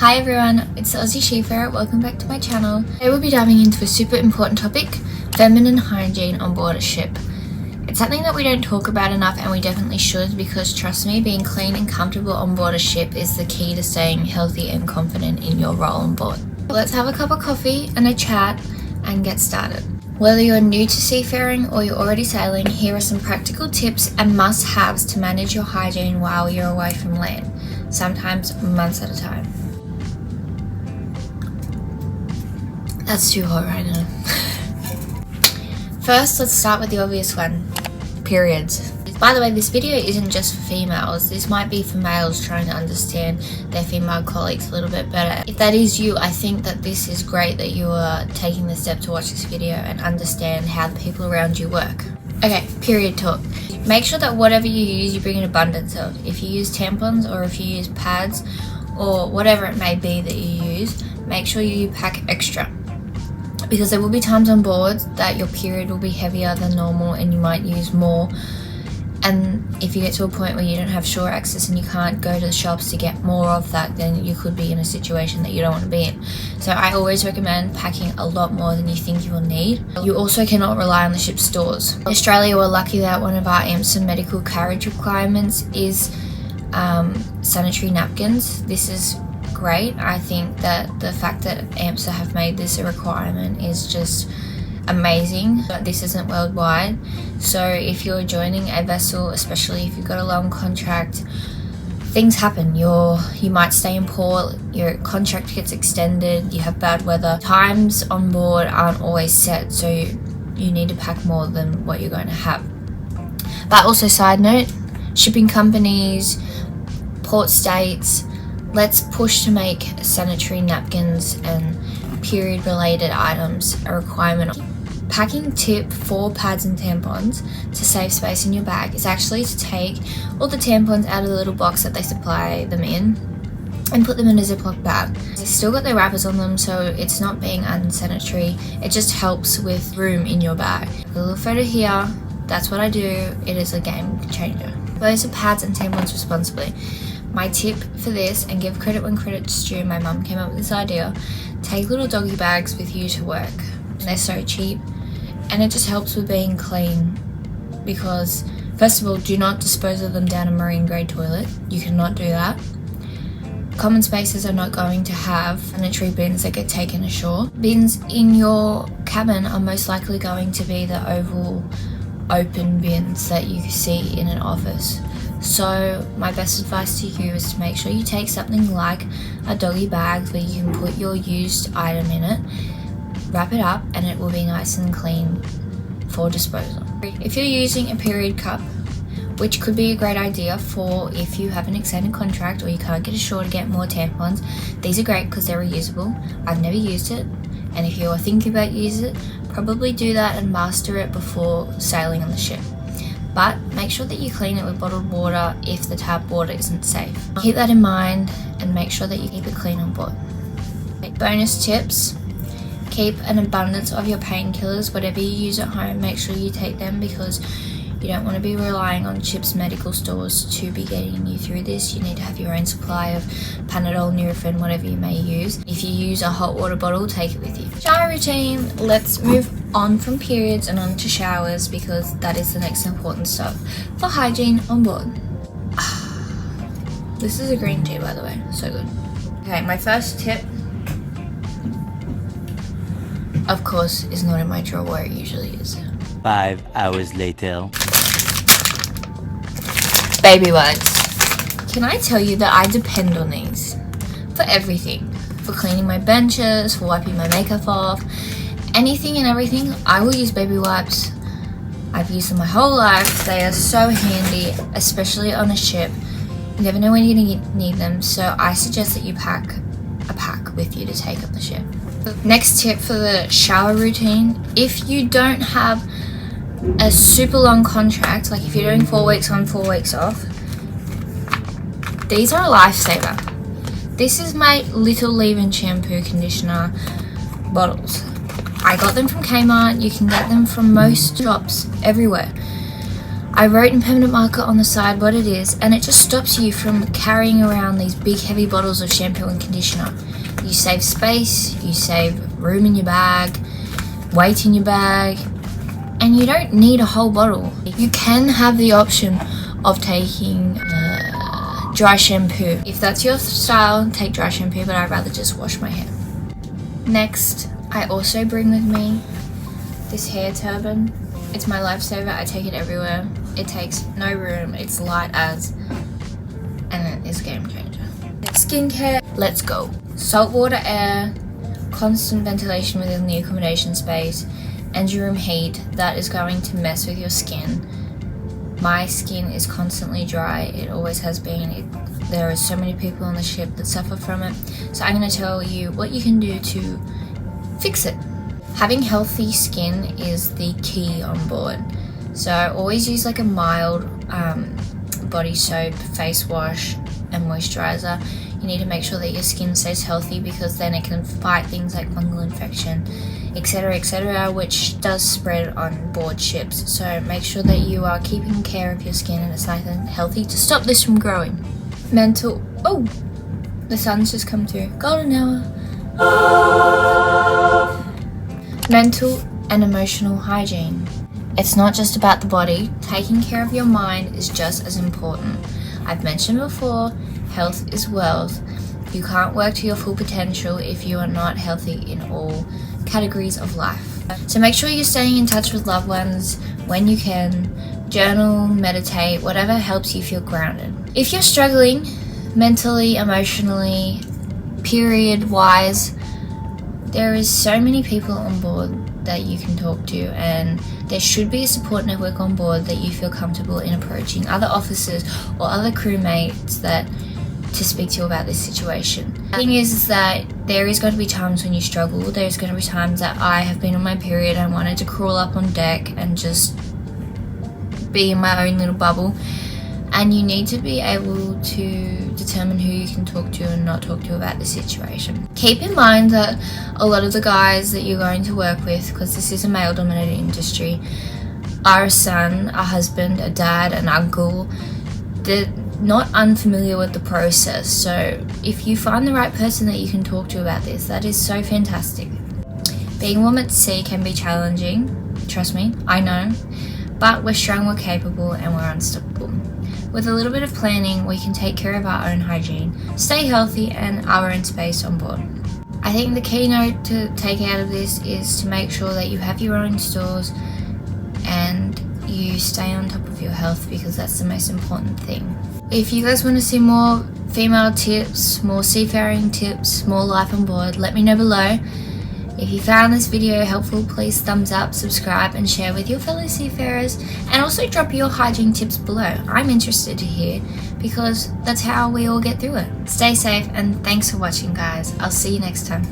Hi everyone, it's the Aussie Seafarer. Welcome back to my channel. Today we'll be diving into a super important topic, feminine hygiene on board a ship. It's something that we don't talk about enough and we definitely should, because trust me, being clean and comfortable on board a ship is the key to staying healthy and confident in your role on board. Let's have a cup of coffee and a chat and get started. Whether you're new to seafaring or you're already sailing, here are some practical tips and must-haves to manage your hygiene while you're away from land, sometimes months at a time. That's too hot right now. First, let's start with the obvious one, periods. By the way, this video isn't just for females. This might be for males trying to understand their female colleagues a little bit better. If that is you, I think that this is great that you are taking the step to watch this video and understand how the people around you work. Okay, period talk. Make sure that whatever you use, you bring an abundance of. If you use tampons or if you use pads or whatever it may be that you use, make sure you pack extra. Because there will be times on board that your period will be heavier than normal and you might use more. And if you get to a point where you don't have shore access and you can't go to the shops to get more of that, then you could be in a situation that you don't want to be in. So I always recommend packing a lot more than you think you will need. You also cannot rely on the ship's stores. In Australia, we're lucky that one of our AMSA medical carriage requirements is sanitary napkins. This is great. I think that the fact that AMSA have made this a requirement is just amazing, but this isn't worldwide. So if you're joining a vessel, especially if you've got a long contract, things happen. You might stay in port, your contract gets extended, you have bad weather. Times on board aren't always set, so you need to pack more than what you're going to have. But also, side note, shipping companies, port states, let's push to make sanitary napkins and period related items a requirement. Packing tip for pads and tampons to save space in your bag is actually to take all the tampons out of the little box that they supply them in and put them in a Ziploc bag. They still got their wrappers on them, so it's not being unsanitary. It just helps with room in your bag. A little photo here, that's what I do. It is a game changer. Those are pads and tampons responsibly. My tip for this, and give credit when credit's due, my mum came up with this idea, take little doggy bags with you to work. They're so cheap and it just helps with being clean, because first of all, do not dispose of them down a marine grade toilet. You cannot do that. Common spaces are not going to have sanitary bins that get taken ashore. Bins in your cabin are most likely going to be the oval open bins that you see in an office. So my best advice to you is to make sure you take something like a doggy bag where you can put your used item in it, wrap it up, and it will be nice and clean for disposal. If you're using a period cup, which could be a great idea for if you have an extended contract or you can't get ashore to get more tampons, these are great because they're reusable. I've never used it, and if you're thinking about using it, probably do that and master it before sailing on the ship. But make sure that you clean it with bottled water if the tap water isn't safe. Keep that in mind and make sure that you keep it clean on board. Bonus tips: keep an abundance of your painkillers. Whatever you use at home, make sure you take them, because you don't want to be relying on ship's medical stores to be getting you through this. You need to have your own supply of Panadol, Nurofen, whatever you may use. If you use a hot water bottle, take it with you. Shower routine. Let's move on from periods and on to showers, because that is the next important stuff for hygiene on board. This is a green tea, by the way, so good. Okay, my first tip, of course, is not in my drawer where it usually is. 5 hours later. Baby wipes. Can I tell you that I depend on these for everything? For cleaning my benches, for wiping my makeup off, anything and everything, I will use baby wipes. I've used them my whole life. They are so handy, especially on a ship. You never know when you're going to need them, so I suggest that you pack a pack with you to take on the ship. Next tip for the shower routine: if you don't have a super long contract, like if you're doing 4 weeks on, 4 weeks off, these are a lifesaver. This is my little leave-in shampoo conditioner bottles. I got them from Kmart. You can get them from most shops everywhere. I wrote in permanent marker on the side what it is, and it just stops you from carrying around these big heavy bottles of shampoo and conditioner. You save space, you save room in your bag, weight in your bag, and you don't need a whole bottle. You can have the option of taking dry shampoo. If that's your style, take dry shampoo, but I'd rather just wash my hair. Next, I also bring with me this hair turban. It's my lifesaver. I take it everywhere. It takes no room. It's light as, and it is a game changer. Skincare, let's go. Saltwater air, constant ventilation within the accommodation space, and your room heat, that is going to mess with your skin. My skin is constantly dry. It always has been. There are so many people on the ship that suffer from it. So I'm going to tell you what you can do to fix it. Having healthy skin is the key on board. So I always use like a mild body soap, face wash and moisturizer. You need to make sure that your skin stays healthy, because then it can fight things like fungal infection, etc., which does spread on board ships. So make sure that you are keeping care of your skin and it's nice and healthy to stop this from growing. Mental, oh, the sun's just come through, golden hour. Mental and emotional hygiene. It's not just about the body. Taking care of your mind is just as important. I've mentioned before, health is wealth. You can't work to your full potential if you are not healthy in all categories of life. So make sure you're staying in touch with loved ones when you can. Journal, meditate, whatever helps you feel grounded. If you're struggling mentally, emotionally, period-wise, there is so many people on board that you can talk to, and there should be a support network on board that you feel comfortable in approaching other officers or other crewmates to speak to you about this situation. The thing is that there is going to be times when you struggle. There's going to be times that I have been on my period and wanted to crawl up on deck and just be in my own little bubble, and you need to be able to determine who you can talk to and not talk to about the situation. Keep in mind that a lot of the guys that you're going to work with, because this is a male dominated industry, are a son, a husband, a dad, an uncle. They're not unfamiliar with the process. So if you find the right person that you can talk to about this, that is so fantastic. Being a woman at sea can be challenging, trust me, I know, but we're strong, we're capable, and we're unstoppable. With a little bit of planning, we can take care of our own hygiene, stay healthy, and our own space on board. I think the keynote to take out of this is to make sure that you have your own stores and you stay on top of your health, because that's the most important thing. If you guys want to see more female tips, more seafaring tips, more life on board, let me know below. If you found this video helpful, please thumbs up, subscribe and share with your fellow seafarers, and also drop your hygiene tips below. I'm interested to hear, because that's how we all get through it. Stay safe and thanks for watching, guys. I'll see you next time.